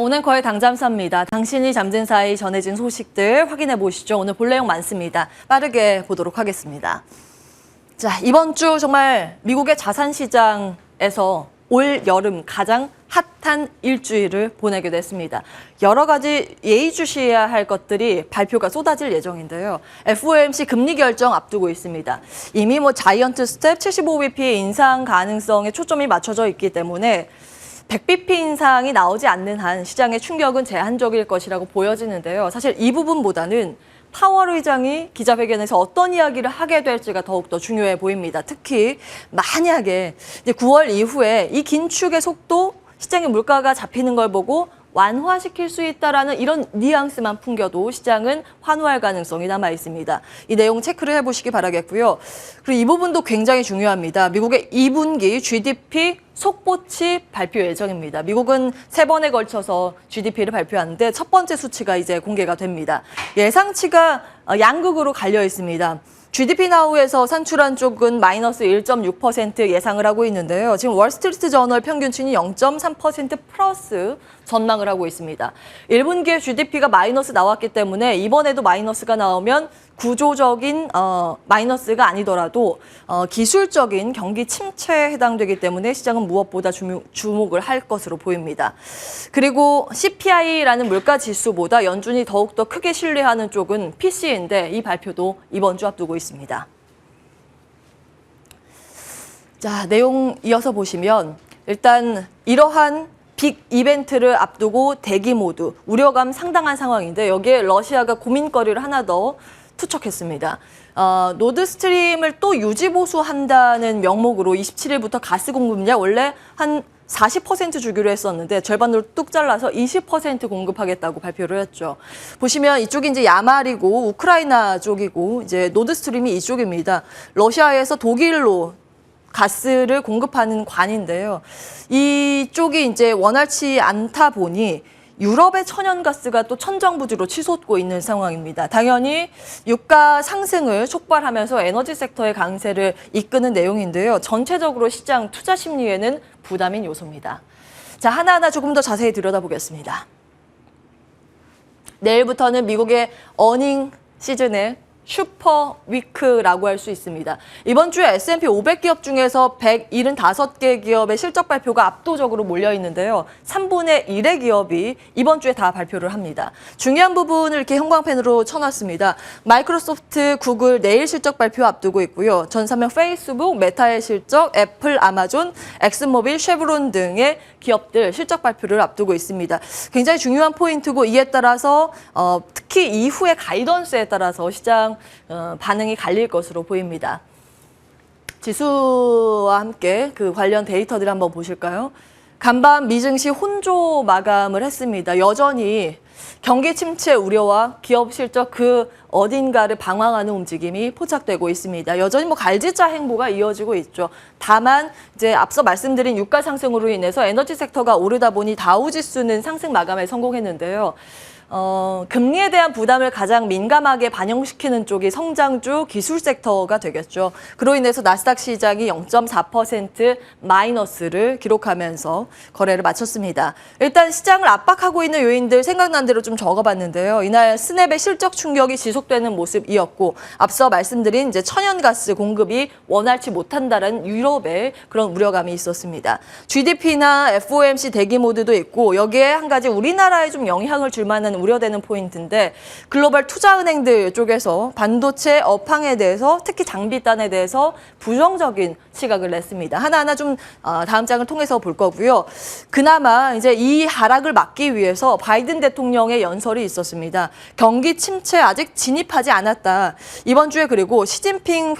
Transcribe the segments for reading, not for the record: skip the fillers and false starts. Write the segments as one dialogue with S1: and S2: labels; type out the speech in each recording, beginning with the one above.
S1: 오늘거의 당잠사입니다. 당신이 잠든 사이 전해진 소식들 확인해 보시죠. 오늘 볼 내용 많습니다. 빠르게 보도록 하겠습니다. 자, 이번 주 정말 미국의 자산 시장에서 올 여름 가장 핫한 일주일을 보내게 됐습니다. 여러 가지 예의주시해야 할 것들이 발표가 쏟아질 예정인데요. FOMC 금리 결정 앞두고 있습니다. 이미 자이언트 스텝 75bp 인상 가능성에 초점이 맞춰져 있기 때문에 100bp 인상이 나오지 않는 한 시장의 충격은 제한적일 것이라고 보여지는데요. 사실 이 부분보다는 파월 의장이 기자회견에서 어떤 이야기를 하게 될지가 더욱더 중요해 보입니다. 특히 만약에 이제 9월 이후에 이 긴축의 속도, 시장의 물가가 잡히는 걸 보고 완화시킬 수 있다라는 이런 뉘앙스만 풍겨도 시장은 환호할 가능성이 남아 있습니다. 이 내용 체크를 해보시기 바라겠고요. 그리고 이 부분도 굉장히 중요합니다. 미국의 2분기 GDP 속보치 발표 예정입니다. 미국은 3번에 걸쳐서 GDP를 발표하는데 첫 번째 수치가 이제 공개가 됩니다. 예상치가 양극으로 갈려 있습니다. GDP 나우에서 산출한 쪽은 마이너스 1.6% 예상을 하고 있는데요. 지금 월스트리트 저널 평균치는 0.3% 플러스 전망을 하고 있습니다. 1분기에 GDP가 마이너스 나왔기 때문에 이번에도 마이너스가 나오면 구조적인 마이너스가 아니더라도 기술적인 경기 침체에 해당되기 때문에 시장은 무엇보다 주목을 할 것으로 보입니다. 그리고 CPI라는 물가 지수보다 연준이 더욱더 크게 신뢰하는 쪽은 PC인데 이 발표도 이번 주 앞두고 있습니다. 자, 내용 이어서 보시면 일단 이러한 빅 이벤트를 앞두고 대기 모드, 우려감 상당한 상황인데 여기에 러시아가 고민거리를 하나 더 투척했습니다. 노드스트림을 또 유지보수한다는 명목으로 27일부터 가스 공급량 원래 한 40% 주기로 했었는데 절반으로 뚝 잘라서 20% 공급하겠다고 발표를 했죠. 보시면 이쪽이 이제 야말이고 우크라이나 쪽이고 이제 노드스트림이 이쪽입니다. 러시아에서 독일로 가스를 공급하는 관인데요. 이쪽이 이제 원활치 않다 보니 유럽의 천연가스가 또 천정부지로 치솟고 있는 상황입니다. 당연히 유가 상승을 촉발하면서 에너지 섹터의 강세를 이끄는 내용인데요. 전체적으로 시장 투자 심리에는 부담인 요소입니다. 자, 하나하나 조금 더 자세히 들여다보겠습니다. 내일부터는 미국의 어닝 시즌에 슈퍼 위크라고 할 수 있습니다. 이번 주에 S&P 500기업 중에서 175개 기업의 실적 발표가 압도적으로 몰려 있는데요. 3분의 1의 기업이 이번 주에 다 발표를 합니다. 중요한 부분을 이렇게 형광펜으로 쳐놨습니다. 마이크로소프트, 구글 내일 실적 발표 앞두고 있고요. 전사면 페이스북, 메타의 실적, 애플, 아마존, 엑슨모빌, 쉐브론 등의 기업들 실적 발표를 앞두고 있습니다. 굉장히 중요한 포인트고 이에 따라서 특히 이후의 가이던스에 따라서 시장 반응이 갈릴 것으로 보입니다. 지수와 함께 그 관련 데이터들 한번 보실까요? 간밤 미증시 혼조 마감을 했습니다. 여전히 경기 침체 우려와 기업 실적 그 어딘가를 방황하는 움직임이 포착되고 있습니다. 여전히 갈지자 행보가 이어지고 있죠. 다만 이제 앞서 말씀드린 유가 상승으로 인해서 에너지 섹터가 오르다 보니 다우지수는 상승 마감에 성공했는데요. 금리에 대한 부담을 가장 민감하게 반영시키는 쪽이 성장주 기술 섹터가 되겠죠. 그로 인해서 나스닥 시장이 0.4% 마이너스를 기록하면서 거래를 마쳤습니다. 일단 시장을 압박하고 있는 요인들 생각난 대로 좀 적어봤는데요. 이날 스냅의 실적 충격이 지속되는 모습이었고 앞서 말씀드린 이제 천연가스 공급이 원활치 못한다는 유럽의 그런 우려감이 있었습니다. GDP나 FOMC 대기 모드도 있고 여기에 한 가지 우리나라에 좀 영향을 줄 만한 우려되는 포인트인데 글로벌 투자은행들 쪽에서 반도체 업황에 대해서 특히 장비단에 대해서 부정적인 시각을 냈습니다. 하나하나 좀 다음 장을 통해서 볼 거고요. 그나마 이제 이 하락을 막기 위해서 바이든 대통령의 연설이 있었습니다. 경기 침체 아직 진입하지 않았다. 이번 주에 그리고 시진핑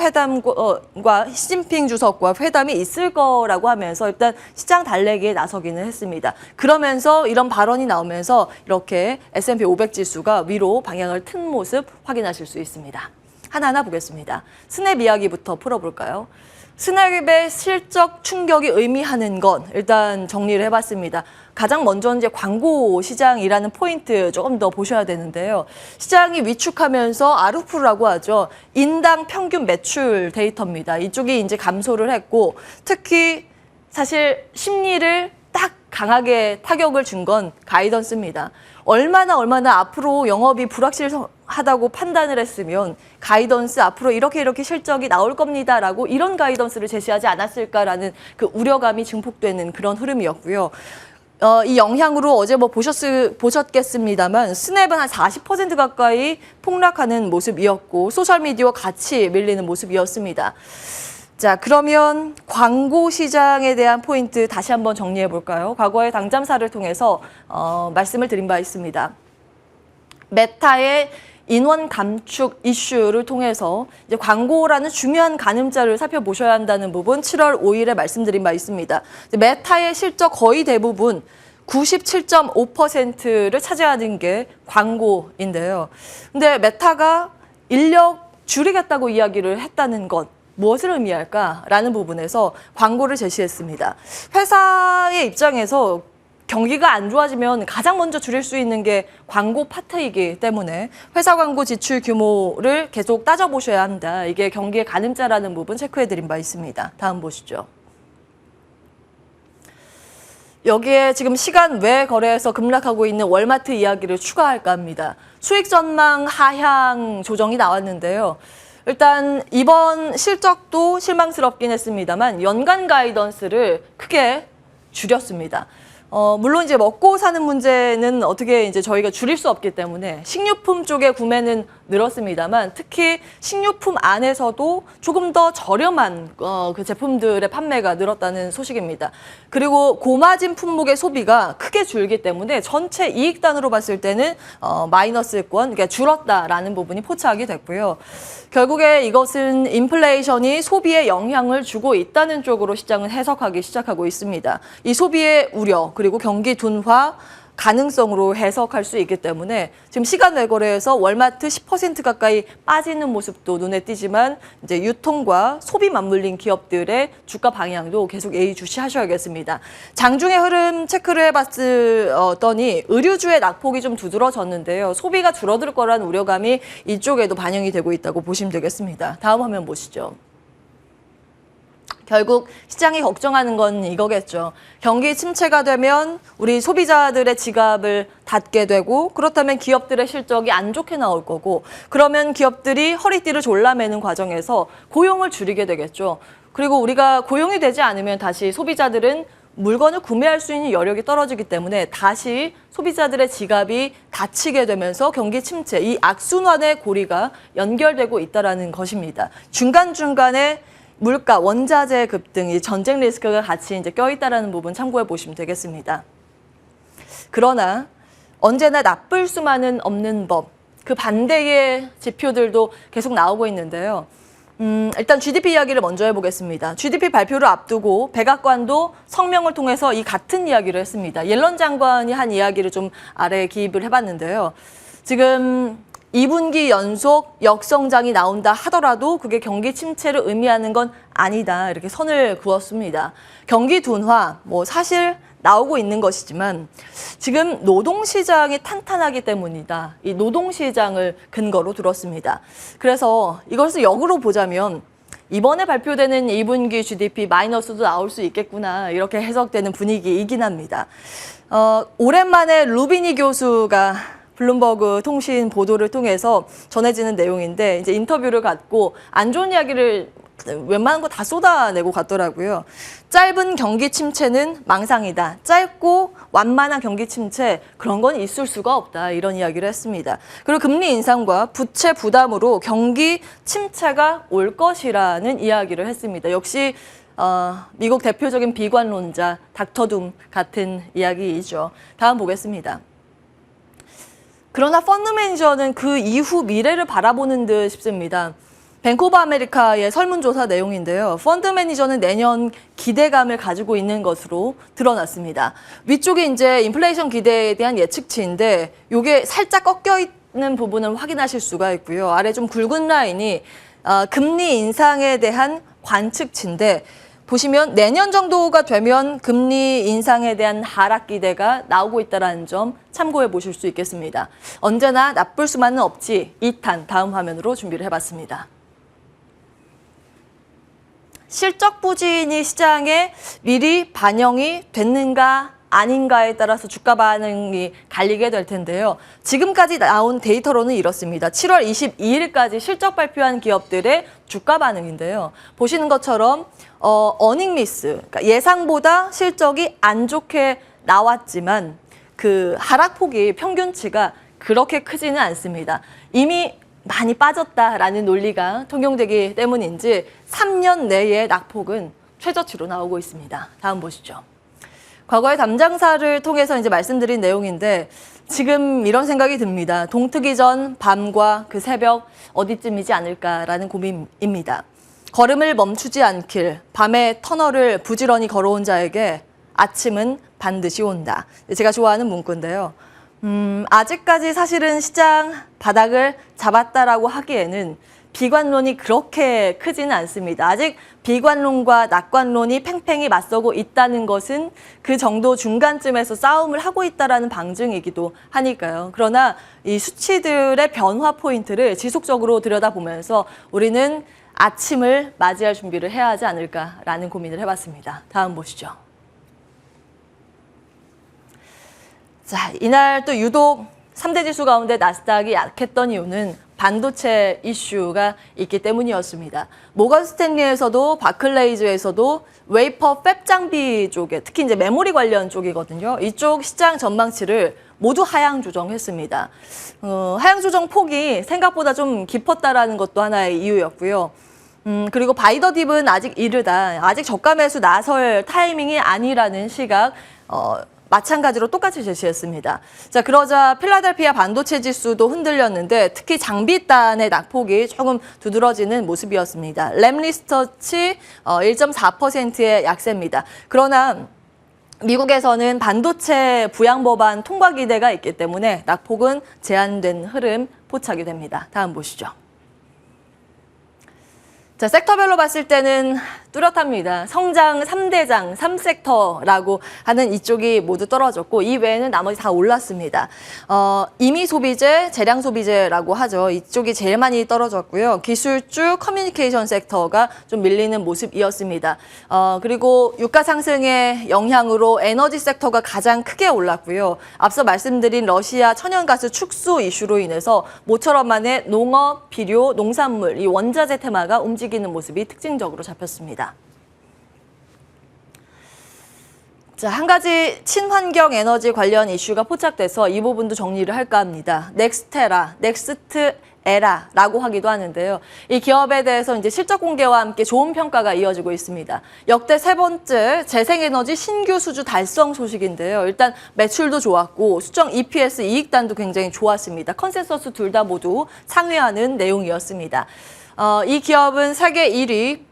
S1: 주석과 회담이 있을 거라고 하면서 일단 시장 달래기에 나서기는 했습니다. 그러면서 이런 발언이 나오면서 이렇게 S&P 500 지수가 위로 방향을 튼 모습 확인하실 수 있습니다. 하나하나 보겠습니다. 스냅 이야기부터 풀어볼까요? 스냅의 실적 충격이 의미하는 건 일단 정리를 해봤습니다. 가장 먼저 이제 광고 시장이라는 포인트 조금 더 보셔야 되는데요. 시장이 위축하면서 아르푸라고 하죠. 인당 평균 매출 데이터입니다. 이쪽이 이제 감소를 했고 특히 사실 심리를 딱 강하게 타격을 준 건 가이던스입니다. 얼마나 앞으로 영업이 불확실하다고 판단을 했으면 가이던스 앞으로 이렇게 실적이 나올 겁니다라고 이런 가이던스를 제시하지 않았을까라는 그 우려감이 증폭되는 그런 흐름이었고요. 이 영향으로 어제 뭐 보셨겠습니다만 스냅은 한 40% 가까이 폭락하는 모습이었고 소셜미디어와 같이 밀리는 모습이었습니다. 자, 그러면 광고 시장에 대한 포인트 다시 한번 정리해 볼까요? 과거의 당잠사를 통해서 말씀을 드린 바 있습니다. 메타의 인원 감축 이슈를 통해서 이제 광고라는 중요한 가늠자를 살펴보셔야 한다는 부분 7월 5일에 말씀드린 바 있습니다. 메타의 실적 거의 대부분 97.5%를 차지하는 게 광고인데요. 근데 메타가 인력 줄이겠다고 이야기를 했다는 것, 무엇을 의미할까라는 부분에서 광고를 제시했습니다. 회사의 입장에서 경기가 안 좋아지면 가장 먼저 줄일 수 있는 게 광고 파트이기 때문에 회사 광고 지출 규모를 계속 따져보셔야 한다. 이게 경기의 가늠자라는 부분 체크해드린 바 있습니다. 다음 보시죠. 여기에 지금 시간 외 거래에서 급락하고 있는 월마트 이야기를 추가할까 합니다. 수익 전망 하향 조정이 나왔는데요. 일단 이번 실적도 실망스럽긴 했습니다만 연간 가이던스를 크게 줄였습니다. 물론 이제 먹고 사는 문제는 어떻게 이제 저희가 줄일 수 없기 때문에 식료품 쪽의 구매는 늘었습니다만 특히 식료품 안에서도 조금 더 저렴한 그 제품들의 판매가 늘었다는 소식입니다. 그리고 고마진 품목의 소비가 크게 줄기 때문에 전체 이익단으로 봤을 때는 마이너스권, 그러니까 줄었다라는 부분이 포착이 됐고요. 결국에 이것은 인플레이션이 소비에 영향을 주고 있다는 쪽으로 시장은 해석하기 시작하고 있습니다. 이 소비의 우려 그리고 경기 둔화 가능성으로 해석할 수 있기 때문에 지금 시간 외거래에서 월마트 10% 가까이 빠지는 모습도 눈에 띄지만 이제 유통과 소비 맞물린 기업들의 주가 방향도 계속 예의주시하셔야겠습니다. 장중의 흐름 체크를 해봤더니 의류주의 낙폭이 좀 두드러졌는데요. 소비가 줄어들 거라는 우려감이 이쪽에도 반영이 되고 있다고 보시면 되겠습니다. 다음 화면 보시죠. 결국 시장이 걱정하는 건 이거겠죠. 경기 침체가 되면 우리 소비자들의 지갑을 닫게 되고 그렇다면 기업들의 실적이 안 좋게 나올 거고 그러면 기업들이 허리띠를 졸라매는 과정에서 고용을 줄이게 되겠죠. 그리고 우리가 고용이 되지 않으면 다시 소비자들은 물건을 구매할 수 있는 여력이 떨어지기 때문에 다시 소비자들의 지갑이 닫히게 되면서 경기 침체, 이 악순환의 고리가 연결되고 있다는 것입니다. 중간중간에 물가, 원자재 급등, 이 전쟁 리스크가 같이 이제 껴있다라는 부분 참고해 보시면 되겠습니다. 그러나 언제나 나쁠 수만은 없는 법, 그 반대의 지표들도 계속 나오고 있는데요. 일단 GDP 이야기를 먼저 해보겠습니다. GDP 발표를 앞두고 백악관도 성명을 통해서 이 같은 이야기를 했습니다. 옐런 장관이 한 이야기를 좀 아래에 기입을 해봤는데요. 지금 2분기 연속 역성장이 나온다 하더라도 그게 경기 침체를 의미하는 건 아니다. 이렇게 선을 그었습니다. 경기 둔화, 뭐 사실 나오고 있는 것이지만 지금 노동시장이 탄탄하기 때문이다. 이 노동시장을 근거로 들었습니다. 그래서 이것을 역으로 보자면 이번에 발표되는 2분기 GDP 마이너스도 나올 수 있겠구나. 이렇게 해석되는 분위기이긴 합니다. 오랜만에 루비니 교수가 블룸버그 통신 보도를 통해서 전해지는 내용인데 이제 인터뷰를 갖고 안 좋은 이야기를 웬만한 거 다 쏟아내고 갔더라고요. 짧은 경기 침체는 망상이다. 짧고 완만한 경기 침체 그런 건 있을 수가 없다. 이런 이야기를 했습니다. 그리고 금리 인상과 부채 부담으로 경기 침체가 올 것이라는 이야기를 했습니다. 역시 미국 대표적인 비관론자 닥터 둠 같은 이야기이죠. 다음 보겠습니다. 그러나 펀드 매니저는 그 이후 미래를 바라보는 듯 싶습니다. 뱅크 오브 아메리카의 설문조사 내용인데요. 펀드 매니저는 내년 기대감을 가지고 있는 것으로 드러났습니다. 위쪽에 이제 인플레이션 기대에 대한 예측치인데 이게 살짝 꺾여 있는 부분을 확인하실 수가 있고요. 아래 좀 굵은 라인이 금리 인상에 대한 관측치인데 보시면 내년 정도가 되면 금리 인상에 대한 하락 기대가 나오고 있다는 점 참고해 보실 수 있겠습니다. 언제나 나쁠 수만은 없지. 2탄 다음 화면으로 준비를 해봤습니다. 실적 부진이 시장에 미리 반영이 됐는가 아닌가에 따라서 주가 반응이 갈리게 될 텐데요. 지금까지 나온 데이터로는 이렇습니다. 7월 22일까지 실적 발표한 기업들의 주가 반응인데요. 보시는 것처럼 어닝 미스, 그러니까 예상보다 실적이 안 좋게 나왔지만 그 하락폭이 평균치가 그렇게 크지는 않습니다. 이미 많이 빠졌다라는 논리가 통용되기 때문인지 3년 내의 낙폭은 최저치로 나오고 있습니다. 다음 보시죠. 과거의 담장사를 통해서 이제 말씀드린 내용인데 지금 이런 생각이 듭니다. 동트기 전 밤과 그 새벽 어디쯤이지 않을까라는 고민입니다. 걸음을 멈추지 않길 밤에 터널을 부지런히 걸어온 자에게 아침은 반드시 온다. 제가 좋아하는 문구인데요. 아직까지 사실은 시장 바닥을 잡았다라고 하기에는 비관론이 그렇게 크지는 않습니다. 아직 비관론과 낙관론이 팽팽히 맞서고 있다는 것은 그 정도 중간쯤에서 싸움을 하고 있다는 방증이기도 하니까요. 그러나 이 수치들의 변화 포인트를 지속적으로 들여다보면서 우리는 아침을 맞이할 준비를 해야 하지 않을까라는 고민을 해봤습니다. 다음 보시죠. 자, 이날 또 유독 3대 지수 가운데 나스닥이 약했던 이유는 반도체 이슈가 있기 때문이었습니다. 모건 스탠리에서도 바클레이즈에서도 웨이퍼 팹 장비 쪽에 특히 이제 메모리 관련 쪽이거든요. 이쪽 시장 전망치를 모두 하향 조정했습니다. 하향 조정 폭이 생각보다 좀 깊었다라는 것도 하나의 이유였고요. 그리고 바이더 딥은 아직 이르다. 아직 저가 매수 나설 타이밍이 아니라는 시각 마찬가지로 똑같이 제시했습니다. 자, 그러자 필라델피아 반도체 지수도 흔들렸는데 특히 장비단의 낙폭이 조금 두드러지는 모습이었습니다. 램리서치 1.4%의 약세입니다. 그러나 미국에서는 반도체 부양 법안 통과 기대가 있기 때문에 낙폭은 제한된 흐름 포착이 됩니다. 다음 보시죠. 자, 섹터별로 봤을 때는 뚜렷합니다. 성장 3대장, 3섹터라고 하는 이쪽이 모두 떨어졌고 이 외에는 나머지 다 올랐습니다. 임의 소비재, 재량 소비재라고 하죠. 이쪽이 제일 많이 떨어졌고요. 기술주, 커뮤니케이션 섹터가 좀 밀리는 모습이었습니다. 그리고 유가 상승의 영향으로 에너지 섹터가 가장 크게 올랐고요. 앞서 말씀드린 러시아 천연가스 축소 이슈로 인해서 모처럼 만에 농업, 비료, 농산물, 이 원자재 테마가 움직이는 모습이 특징적으로 잡혔습니다. 자, 한 가지 친환경 에너지 관련 이슈가 포착돼서 이 부분도 정리를 할까 합니다. 넥스테라, 넥스트에라라고 하기도 하는데요. 이 기업에 대해서 이제 실적 공개와 함께 좋은 평가가 이어지고 있습니다. 역대 세 번째 재생에너지 신규 수주 달성 소식인데요. 일단 매출도 좋았고 수정 EPS 이익단도 굉장히 좋았습니다. 컨센서스 둘 다 모두 상회하는 내용이었습니다. 이 기업은 세계 1위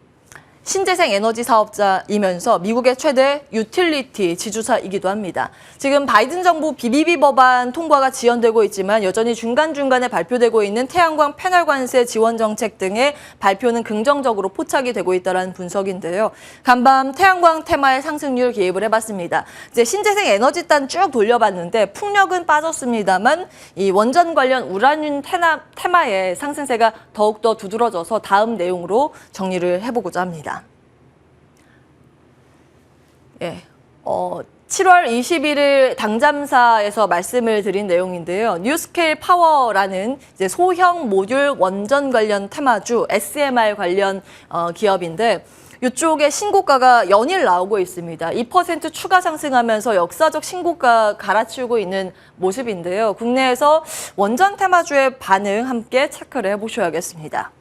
S1: 신재생 에너지 사업자이면서 미국의 최대 유틸리티 지주사이기도 합니다. 지금 바이든 정부 BBB 법안 통과가 지연되고 있지만 여전히 중간중간에 발표되고 있는 태양광 패널 관세 지원 정책 등의 발표는 긍정적으로 포착이 되고 있다는 분석인데요. 간밤 태양광 테마의 상승률 기입을 해봤습니다. 이제 신재생 에너지단 쭉 돌려봤는데 풍력은 빠졌습니다만 이 원전 관련 우라늄 테마의 상승세가 더욱더 두드러져서 다음 내용으로 정리를 해보고자 합니다. 예, 7월 21일 당잠사에서 말씀을 드린 내용인데요. 뉴스케일 파워라는 이제 소형 모듈 원전 관련 테마주 SMR 관련 기업인데 이쪽에 신고가가 연일 나오고 있습니다. 2% 추가 상승하면서 역사적 신고가 갈아치우고 있는 모습인데요. 국내에서 원전 테마주의 반응 함께 체크를 해보셔야겠습니다.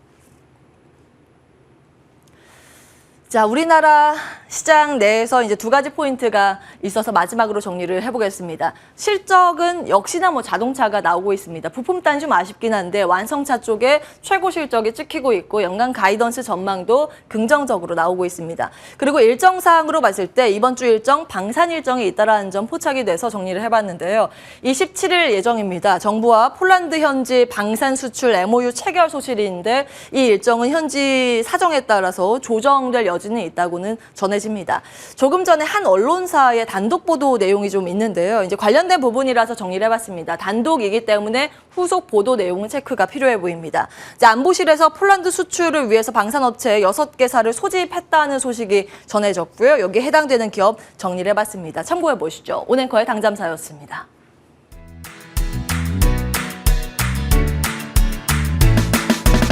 S1: 자, 우리나라 시장 내에서 이제 두 가지 포인트가 있어서 마지막으로 정리를 해보겠습니다. 실적은 역시나 자동차가 나오고 있습니다. 부품단 좀 아쉽긴 한데 완성차 쪽에 최고 실적이 찍히고 있고 연간 가이던스 전망도 긍정적으로 나오고 있습니다. 그리고 일정사항으로 봤을 때 이번 주 일정 방산 일정이 있다라는 점 포착이 돼서 정리를 해봤는데요. 27일 예정입니다. 정부와 폴란드 현지 방산 수출 MOU 체결 소식인데 이 일정은 현지 사정에 따라서 조정될 여지는 있다고는 전해집니다. 조금 전에 한 언론사의 단독 보도 내용이 좀 있는데요. 이제 관련된 부분이라서 정리를 해봤습니다. 단독이기 때문에 후속 보도 내용은 체크가 필요해 보입니다. 이제 안보실에서 폴란드 수출을 위해서 방산업체 6개사를 소집했다는 소식이 전해졌고요. 여기에 해당되는 기업 정리를 해봤습니다. 참고해 보시죠. 오늘 거의 당잠사였습니다.